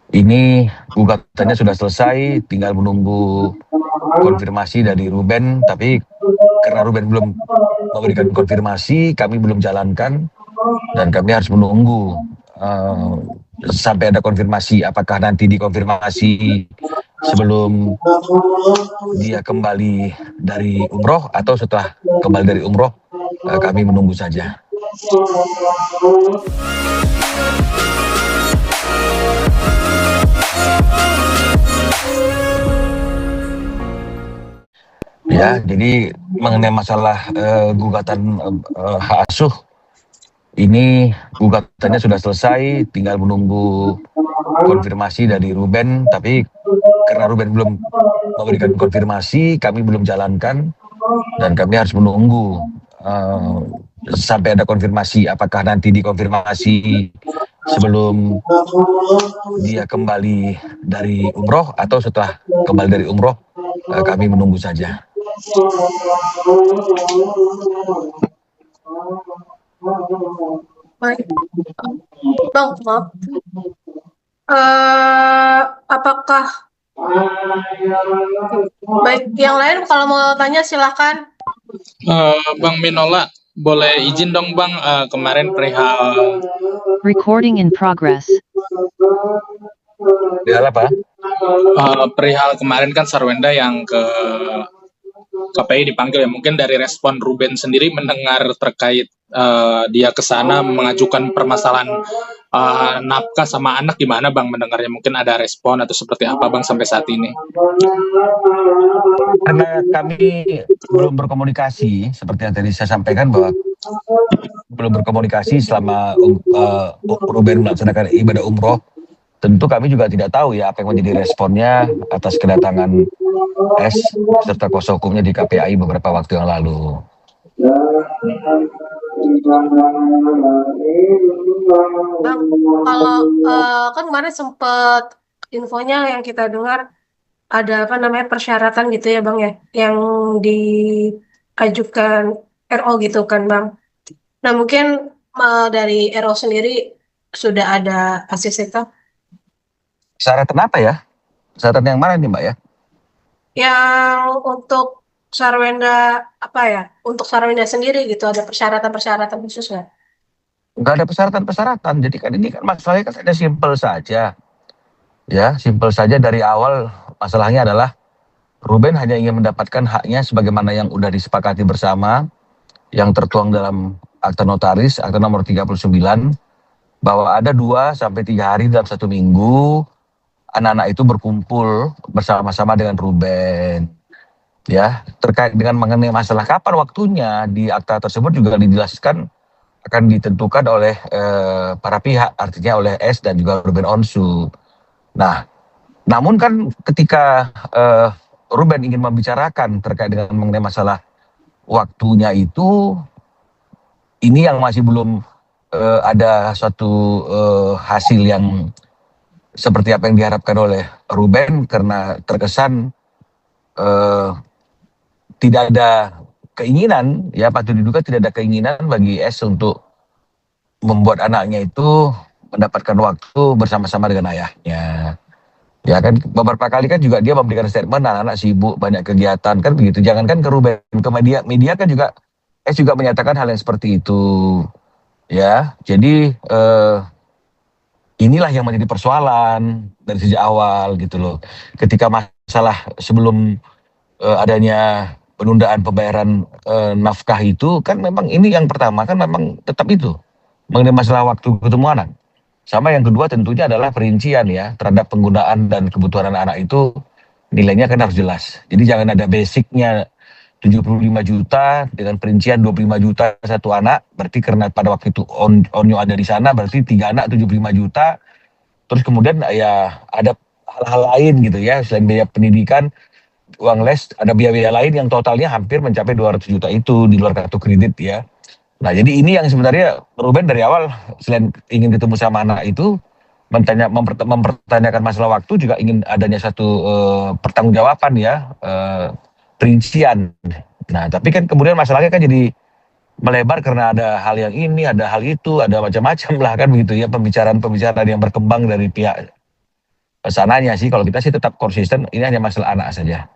Ini gugatannya sudah selesai, tinggal menunggu konfirmasi dari Ruben, tapi karena Ruben belum memberikan konfirmasi, kami belum jalankan, dan kami harus menunggu sampai ada konfirmasi. Apakah nanti dikonfirmasi sebelum dia kembali dari umroh atau setelah kembali dari umroh, kami menunggu saja. Ya, jadi mengenai masalah gugatan hak asuh, ini gugatannya sudah selesai, tinggal menunggu konfirmasi dari Ruben, tapi karena Ruben belum memberikan konfirmasi, kami belum jalankan, dan kami harus menunggu sampai ada konfirmasi. Apakah nanti dikonfirmasi sebelum dia kembali dari umroh atau setelah kembali dari umroh, kami menunggu saja. Baik, Bang, maaf. Apakah baik yang lain kalau mau tanya silahkan. Bang Minola, boleh izin dong Bang, kemarin perihal Recording in progress. Perihal apa? perihal kemarin kan Sarwenda yang ke KPI dipanggil ya, mungkin dari respon Ruben sendiri mendengar terkait dia ke sana mengajukan permasalahan nafkah sama anak, gimana Bang mendengarnya? Mungkin ada respon atau seperti apa Bang sampai saat ini? Karena kami belum berkomunikasi, seperti yang tadi saya sampaikan bahwa belum berkomunikasi selama Ruben melaksanakan ibadah umroh, tentu kami juga tidak tahu ya apa yang menjadi responnya atas kedatangan S serta kuasa hukumnya di KPI beberapa waktu yang lalu. Bang, kalau kan kemarin sempat infonya yang kita dengar ada apa namanya persyaratan gitu ya Bang ya, yang diajukan RO gitu kan Bang. Nah mungkin dari RO sendiri sudah ada hasil itu? Syaratan apa ya? Syaratan yang mana nih Mbak ya? Yang untuk Sarwenda apa ya? Untuk Sarwenda sendiri gitu ada persyaratan-persyaratan khusus nggak? Nggak ada persyaratan-persyaratan. Jadi kan ini kan masalahnya kan ada simpel saja. Ya, simpel saja dari awal masalahnya adalah Ruben hanya ingin mendapatkan haknya sebagaimana yang udah disepakati bersama, yang tertuang dalam akta notaris, akta nomor 39, bahwa ada 2 sampai 3 hari dalam 1 minggu, anak-anak itu berkumpul bersama-sama dengan Ruben. Ya, terkait dengan mengenai masalah kapan waktunya, di akta tersebut juga dijelaskan akan ditentukan oleh para pihak, artinya oleh S dan juga Ruben Onsu. Nah, namun kan ketika Ruben ingin membicarakan terkait dengan mengenai masalah waktunya itu, ini yang masih belum ada suatu hasil yang seperti apa yang diharapkan oleh Ruben, karena terkesan tidak ada keinginan, ya patut diduga tidak ada keinginan bagi S untuk membuat anaknya itu mendapatkan waktu bersama-sama dengan ayahnya. Ya kan beberapa kali kan juga dia memberikan statement anak-anak sibuk banyak kegiatan kan begitu. Jangankan ke Ruben, ke media kan juga S juga menyatakan hal yang seperti itu. Ya, jadi inilah yang menjadi persoalan dari sejak awal gitu loh. Ketika masalah sebelum adanya penundaan pembayaran nafkah itu kan memang ini yang pertama kan memang tetap itu mengenai masalah waktu ketemu anak. Sama yang kedua tentunya adalah perincian ya terhadap penggunaan dan kebutuhan anak-anak itu, nilainya kan harus jelas. Jadi jangan ada basicnya 75 juta dengan perincian 25 juta satu anak, berarti karena pada waktu itu Onyo ada di sana berarti 3 anak 75 juta. Terus kemudian ya ada hal-hal lain gitu ya, selain biaya pendidikan, uang les, ada biaya-biaya lain yang totalnya hampir mencapai 200 juta itu di luar kartu kredit ya. Nah, jadi ini yang sebenarnya Ruben dari awal selain ingin ketemu sama anak itu, mempertanyakan masalah waktu, juga ingin adanya satu pertanggungjawaban ya, perincian. Nah, tapi kan kemudian masalahnya kan jadi melebar karena ada hal yang ini, ada hal itu, ada macam-macam lah kan begitu ya, pembicaraan-pembicaraan yang berkembang dari pihak sananya sih. Kalau kita sih tetap konsisten, ini hanya masalah anak saja.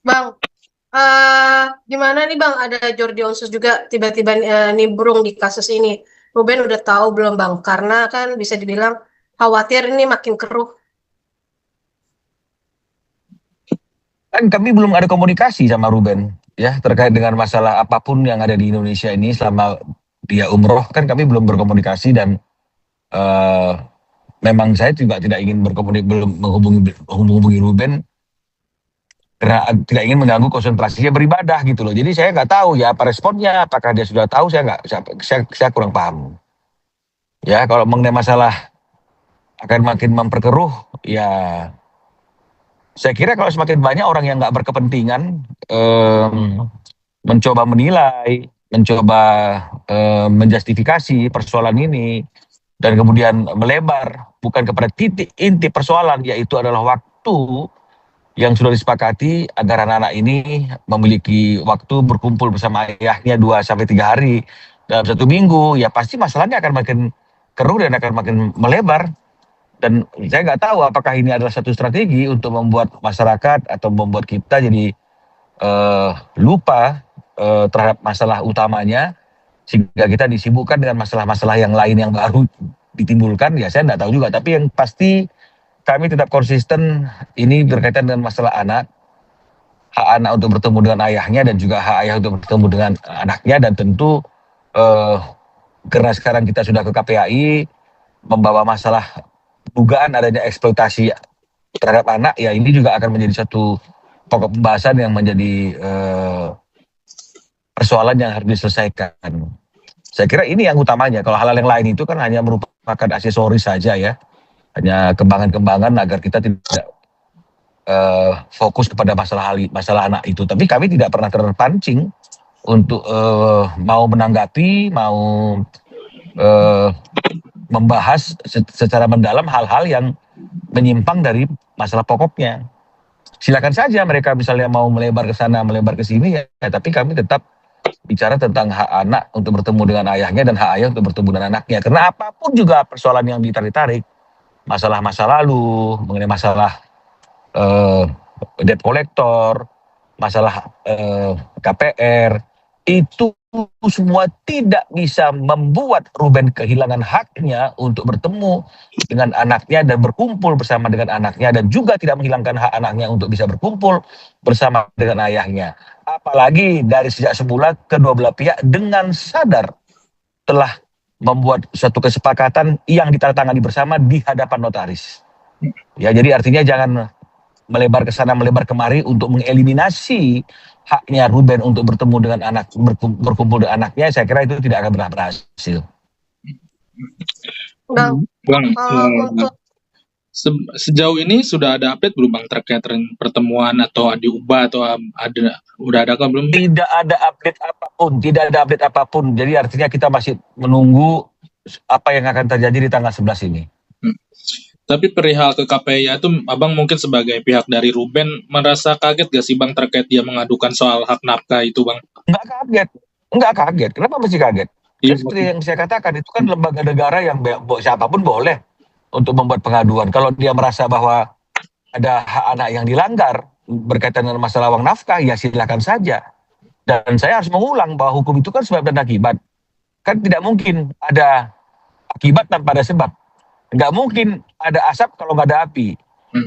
Bang, gimana nih Bang? Ada Jordi Onsus juga tiba-tiba nimbrung di kasus ini. Ruben udah tahu belum Bang? Karena kan bisa dibilang khawatir ini makin keruh. Kan kami belum ada komunikasi sama Ruben ya terkait dengan masalah apapun yang ada di Indonesia ini selama dia umroh, kan kami belum berkomunikasi. Dan eh, memang saya juga tidak ingin belum menghubungi Ruben karena tidak ingin mengganggu konsentrasinya beribadah gitu loh. Jadi saya nggak tahu ya apa responnya, apakah dia sudah tahu, saya nggak, saya kurang paham. Ya kalau mengenai masalah akan makin memperkeruh, ya saya kira kalau semakin banyak orang yang nggak berkepentingan mencoba menilai, mencoba menjustifikasi persoalan ini, dan kemudian melebar bukan kepada titik inti persoalan, yaitu adalah waktu yang sudah disepakati agar anak-anak ini memiliki waktu berkumpul bersama ayahnya 2 sampai 3 hari dalam 1 minggu, ya pasti masalahnya akan makin keruh dan akan makin melebar. Dan saya nggak tahu apakah ini adalah satu strategi untuk membuat masyarakat atau membuat kita jadi lupa terhadap masalah utamanya, sehingga kita disibukkan dengan masalah-masalah yang lain yang baru ditimbulkan. Ya saya nggak tahu juga, tapi yang pasti kami tetap konsisten ini berkaitan dengan masalah anak, hak anak untuk bertemu dengan ayahnya dan juga hak ayah untuk bertemu dengan anaknya. Dan tentu karena sekarang kita sudah ke KPAI membawa masalah dugaan adanya eksploitasi terhadap anak, ya ini juga akan menjadi satu pokok pembahasan yang menjadi persoalan yang harus diselesaikan. Saya kira ini yang utamanya. Kalau hal-hal yang lain itu kan hanya merupakan aksesoris saja ya, hanya kembangan-kembangan agar kita tidak fokus kepada masalah anak itu. Tapi kami tidak pernah terpancing untuk mau menanggapi, mau membahas secara mendalam hal-hal yang menyimpang dari masalah pokoknya. Silakan saja mereka misalnya mau melebar ke sana, melebar ke sini ya, tapi kami tetap bicara tentang hak anak untuk bertemu dengan ayahnya dan hak ayah untuk bertemu dengan anaknya. Karena apapun juga persoalan yang ditarik-tarik, masalah masa lalu, mengenai masalah debt collector, masalah KPR, itu semua tidak bisa membuat Ruben kehilangan haknya untuk bertemu dengan anaknya dan berkumpul bersama dengan anaknya, dan juga tidak menghilangkan hak anaknya untuk bisa berkumpul bersama dengan ayahnya. Apalagi dari sejak semula kedua belah pihak dengan sadar telah membuat suatu kesepakatan yang ditandatangani bersama di hadapan notaris. Ya, jadi artinya jangan melebar ke sana, melebar kemari untuk mengeliminasi haknya Ruben untuk bertemu dengan anak, berkumpul dengan anaknya. Saya kira itu tidak akan pernah berhasil. Bang, Bang, untuk sejauh ini sudah ada update belum Bang terkait pertemuan atau diubah atau udah ada kan belum? Tidak ada update apapun, tidak ada update apapun. Jadi artinya kita masih menunggu apa yang akan terjadi di tanggal 11 ini. Tapi perihal ke KPI itu, Abang mungkin sebagai pihak dari Ruben merasa kaget gak sih Bang terkait dia mengadukan soal hak nafkah itu Bang? Enggak kaget, enggak kaget. Kenapa mesti kaget? Iya, Seperti yang saya katakan, itu kan lembaga negara yang siapapun boleh untuk membuat pengaduan. Kalau dia merasa bahwa ada hak anak yang dilanggar berkaitan dengan masalah uang nafkah, ya silakan saja. Dan saya harus mengulang bahwa hukum itu kan sebab dan akibat. Kan tidak mungkin ada akibat tanpa ada sebab. Nggak mungkin ada asap kalau nggak ada api.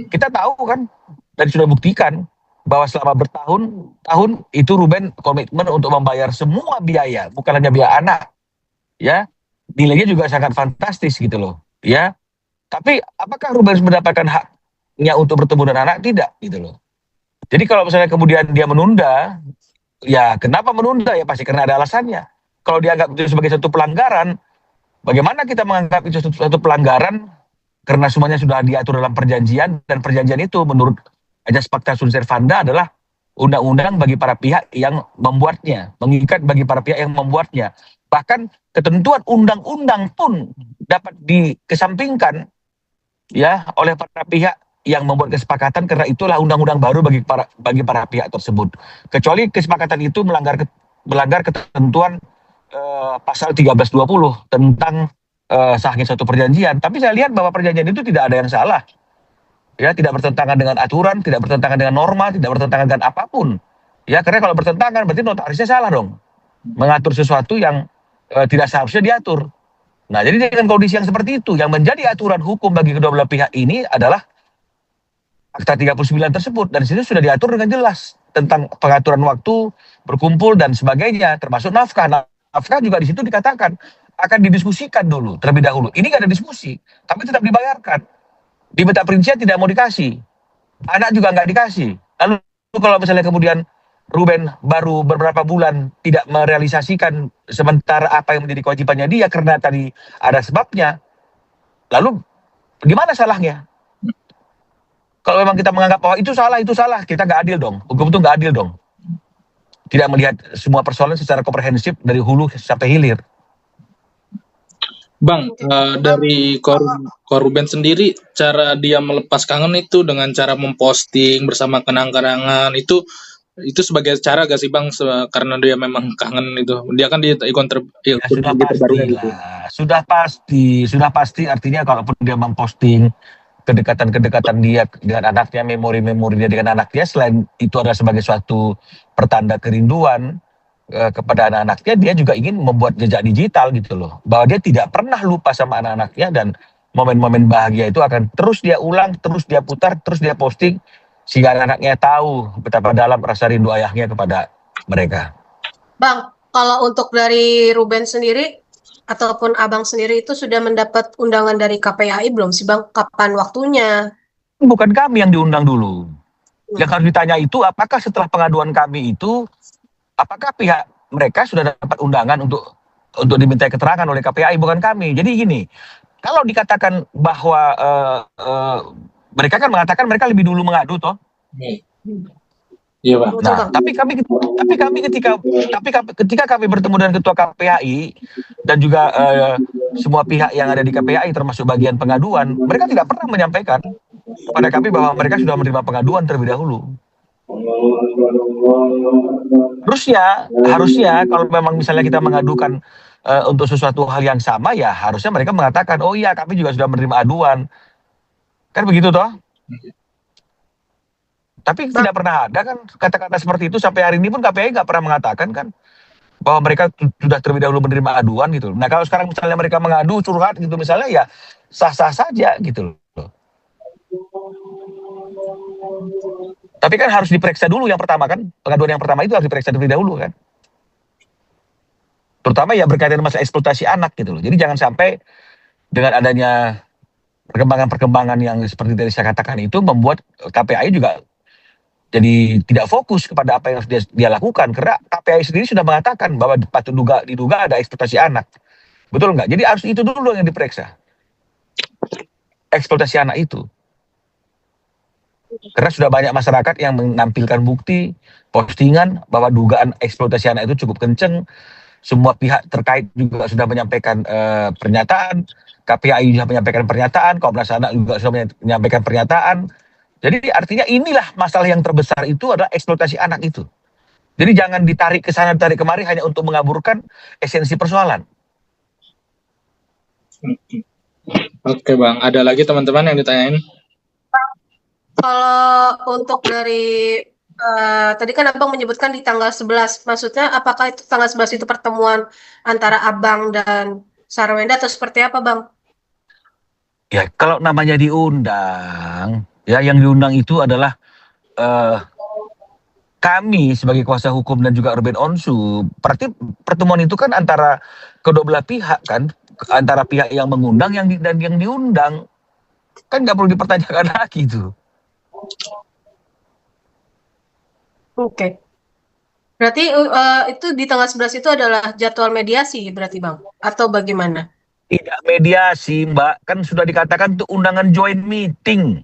Kita tahu kan, dan sudah buktikan bahwa selama bertahun-tahun itu Ruben komitmen untuk membayar semua biaya, bukan hanya biaya anak. Ya, nilainya juga sangat fantastis gitu loh. Ya, tapi apakah Ruben mendapatkan haknya untuk bertemu dengan anak? Tidak gitu loh. Jadi kalau misalnya kemudian dia menunda, ya kenapa menunda? Ya pasti karena ada alasannya. Kalau dianggap itu sebagai satu pelanggaran, bagaimana kita menganggap itu satu pelanggaran karena semuanya sudah diatur dalam perjanjian, dan perjanjian itu menurut Ajas Pacta Sunt Servanda adalah undang-undang bagi para pihak yang membuatnya, mengikat bagi para pihak yang membuatnya. Bahkan ketentuan undang-undang pun dapat dikesampingkan ya oleh para pihak yang membuat kesepakatan, karena itulah undang-undang baru bagi para pihak tersebut. Kecuali kesepakatan itu melanggar ketentuan pasal 1320 tentang sahnya suatu perjanjian. Tapi saya lihat bahwa perjanjian itu tidak ada yang salah. Ya, tidak bertentangan dengan aturan, tidak bertentangan dengan norma, tidak bertentangan dengan apapun. Ya, karena kalau bertentangan berarti notarisnya salah dong. Mengatur sesuatu yang tidak seharusnya diatur. Nah, jadi dengan kondisi yang seperti itu, yang menjadi aturan hukum bagi kedua belah pihak ini adalah Akta 39 tersebut. Dan di situ sudah diatur dengan jelas tentang pengaturan waktu, berkumpul, dan sebagainya, termasuk nafkah. Nafkah juga di situ dikatakan akan didiskusikan dulu, terlebih dahulu. Ini nggak ada diskusi, tapi tetap dibayarkan. Diminta perincian tidak mau dikasih, anak juga nggak dikasih. Lalu kalau misalnya kemudian Ruben baru beberapa bulan tidak merealisasikan sementara apa yang menjadi kewajibannya dia karena tadi ada sebabnya, lalu gimana salahnya? Kalau memang kita menganggap bahwa itu salah, kita nggak adil dong. Hukum itu nggak adil dong. Tidak melihat semua persoalan secara komprehensif dari hulu sampai hilir. Bang, dari Ruben sendiri, cara dia melepas kangen itu dengan cara memposting bersama kenang-kenangan itu sebagai cara gak sih Bang? Karena dia memang kangen itu. Dia kan di ikon sudah pasti gitu. Sudah pasti artinya kalaupun dia memposting kedekatan dia dengan anaknya, memori-memori dia dengan anaknya, selain itu adalah sebagai suatu pertanda kerinduan kepada anak-anaknya, dia juga ingin membuat jejak digital gitu loh, bahwa dia tidak pernah lupa sama anak-anaknya, dan momen-momen bahagia itu akan terus dia ulang, terus dia putar, terus dia posting, sehingga anak-anaknya tahu betapa dalam rasa rindu ayahnya kepada mereka. Bang, kalau untuk dari Ruben sendiri ataupun Abang sendiri itu sudah mendapat undangan dari KPAI belum sih Bang? Kapan waktunya? Bukan kami yang diundang dulu. Yang harus ditanya itu, apakah setelah pengaduan kami itu, apakah pihak mereka sudah dapat undangan untuk diminta keterangan oleh KPAI, bukan kami. Jadi gini, kalau dikatakan bahwa mereka kan mengatakan mereka lebih dulu mengadu toh. Iya Bang. Nah, tapi kami ketika kami bertemu dengan ketua KPAI dan juga semua pihak yang ada di KPAI termasuk bagian pengaduan, mereka tidak pernah menyampaikan kepada kami bahwa mereka sudah menerima pengaduan terlebih dahulu. Harusnya kalau memang misalnya kita mengadukan untuk sesuatu hal yang sama, ya harusnya mereka mengatakan, oh iya kami juga sudah menerima aduan, kan begitu toh. Tapi tidak pernah ada kan kata-kata seperti itu. Sampai hari ini pun KPAI nggak pernah mengatakan kan bahwa mereka sudah terlebih dahulu menerima aduan gitu. Nah, kalau sekarang misalnya mereka mengadu, curhat gitu misalnya, ya sah-sah saja gitu loh. Tapi kan harus diperiksa dulu yang pertama kan, pengaduan yang pertama itu harus diperiksa terlebih dahulu kan. Terutama ya berkaitan masalah eksploitasi anak gitu loh. Jadi jangan sampai dengan adanya perkembangan-perkembangan yang seperti tadi saya katakan itu membuat KPAI juga jadi tidak fokus kepada apa yang harus dia lakukan, karena KPAI sendiri sudah mengatakan bahwa patut diduga ada eksploitasi anak. Betul nggak? Jadi harus itu dulu yang diperiksa. Eksploitasi anak itu. Karena sudah banyak masyarakat yang menampilkan bukti, postingan bahwa dugaan eksploitasi anak itu cukup kenceng. Semua pihak terkait juga sudah menyampaikan pernyataan. KPAI sudah menyampaikan pernyataan, Komnas Anak juga sudah menyampaikan pernyataan. Jadi artinya inilah masalah yang terbesar itu adalah eksploitasi anak itu. Jadi jangan ditarik ke sana, ditarik kemari hanya untuk mengaburkan esensi persoalan. Oke Bang, ada lagi teman-teman yang ditanyain? Kalau untuk dari tadi kan Abang menyebutkan di tanggal 11, maksudnya apakah itu tanggal 11 itu pertemuan antara Abang dan Sarwenda atau seperti apa Bang? Ya kalau namanya diundang, ya yang diundang itu adalah kami sebagai kuasa hukum dan juga Ruben Onsu. Berarti pertemuan itu kan antara kedua belah pihak kan, antara pihak yang mengundang dan yang diundang. Kan nggak perlu dipertanyakan lagi itu. Oke. Berarti itu di tanggal 11 itu adalah jadwal mediasi berarti Bang? Atau bagaimana? Tidak mediasi Mbak, kan sudah dikatakan itu undangan joint meeting.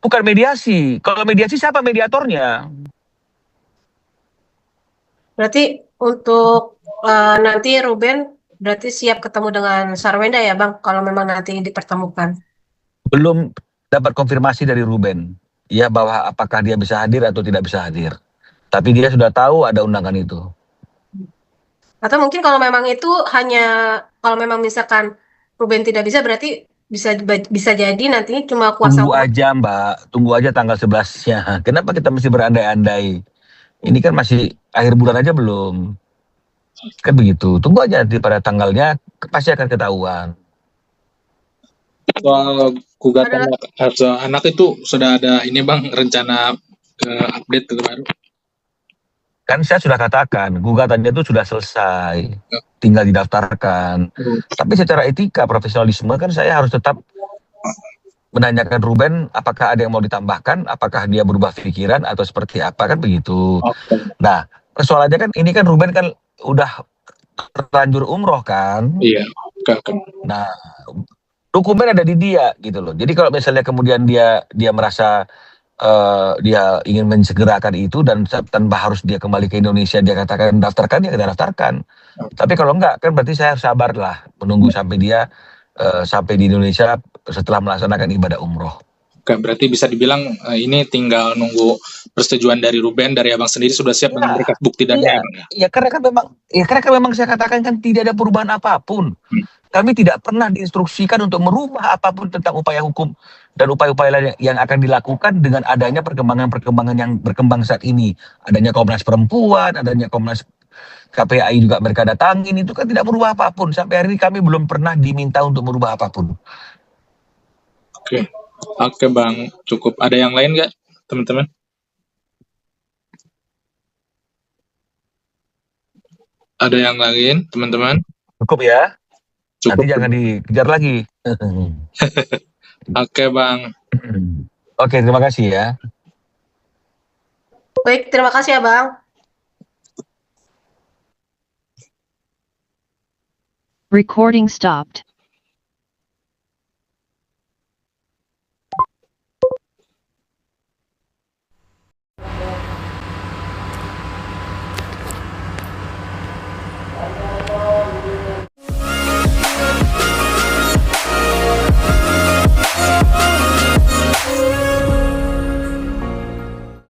Bukan mediasi. Kalau mediasi siapa mediatornya? Berarti untuk nanti Ruben berarti siap ketemu dengan Sarwenda ya Bang, kalau memang nanti dipertemukan? Belum dapat konfirmasi dari Ruben, ya bahwa apakah dia bisa hadir atau tidak bisa hadir. Tapi dia sudah tahu ada undangan itu. Atau mungkin kalau memang itu hanya kalau memang misalkan Ruben tidak bisa berarti bisa jadi nantinya cuma kuasa Tunggu hukum. aja Mbak, tunggu aja tanggal 11-nya. Kenapa kita mesti berandai-andai? Ini kan masih akhir bulan aja belum. Kan begitu. Tunggu aja nanti pada tanggalnya pasti akan ketahuan. Soal gugatan anak itu sudah ada ini Bang, rencana update terbaru. Kan saya sudah katakan, gugatannya itu sudah selesai. Tinggal didaftarkan. Tapi secara etika, profesionalisme kan saya harus tetap menanyakan Ruben apakah ada yang mau ditambahkan, apakah dia berubah pikiran atau seperti apa, kan begitu. Oke. Nah, persoalannya kan ini kan Ruben kan udah terlanjur umroh kan. Iya. Oke. Nah, dokumen ada di dia gitu loh. Jadi kalau misalnya kemudian dia merasa dia ingin mensegerakan itu dan tanpa harus dia kembali ke Indonesia dia katakan daftarkan, ya kita daftarkan. Tapi kalau enggak kan berarti saya harus sabar lah menunggu sampai dia sampai di Indonesia setelah melaksanakan ibadah umroh. Oke, berarti bisa dibilang ini tinggal nunggu persetujuan dari Ruben, dari Abang sendiri sudah siap dengan berkas bukti dan Iya, ya karena kan memang saya katakan kan tidak ada perubahan apapun. Kami tidak pernah diinstruksikan untuk merubah apapun tentang upaya hukum dan upaya-upaya lain yang akan dilakukan dengan adanya perkembangan-perkembangan yang berkembang saat ini. Adanya Komnas Perempuan, adanya Komnas KPAI juga mereka datangin, itu kan tidak merubah apapun. Sampai hari ini kami belum pernah diminta untuk merubah apapun. Oke Bang, cukup. Ada yang lain nggak teman-teman? Ada yang lain teman-teman? Cukup ya? Cukup. Nanti jangan dikejar lagi. Oke Bang. Oke, terima kasih ya. Baik, terima kasih ya Bang. Recording stopped.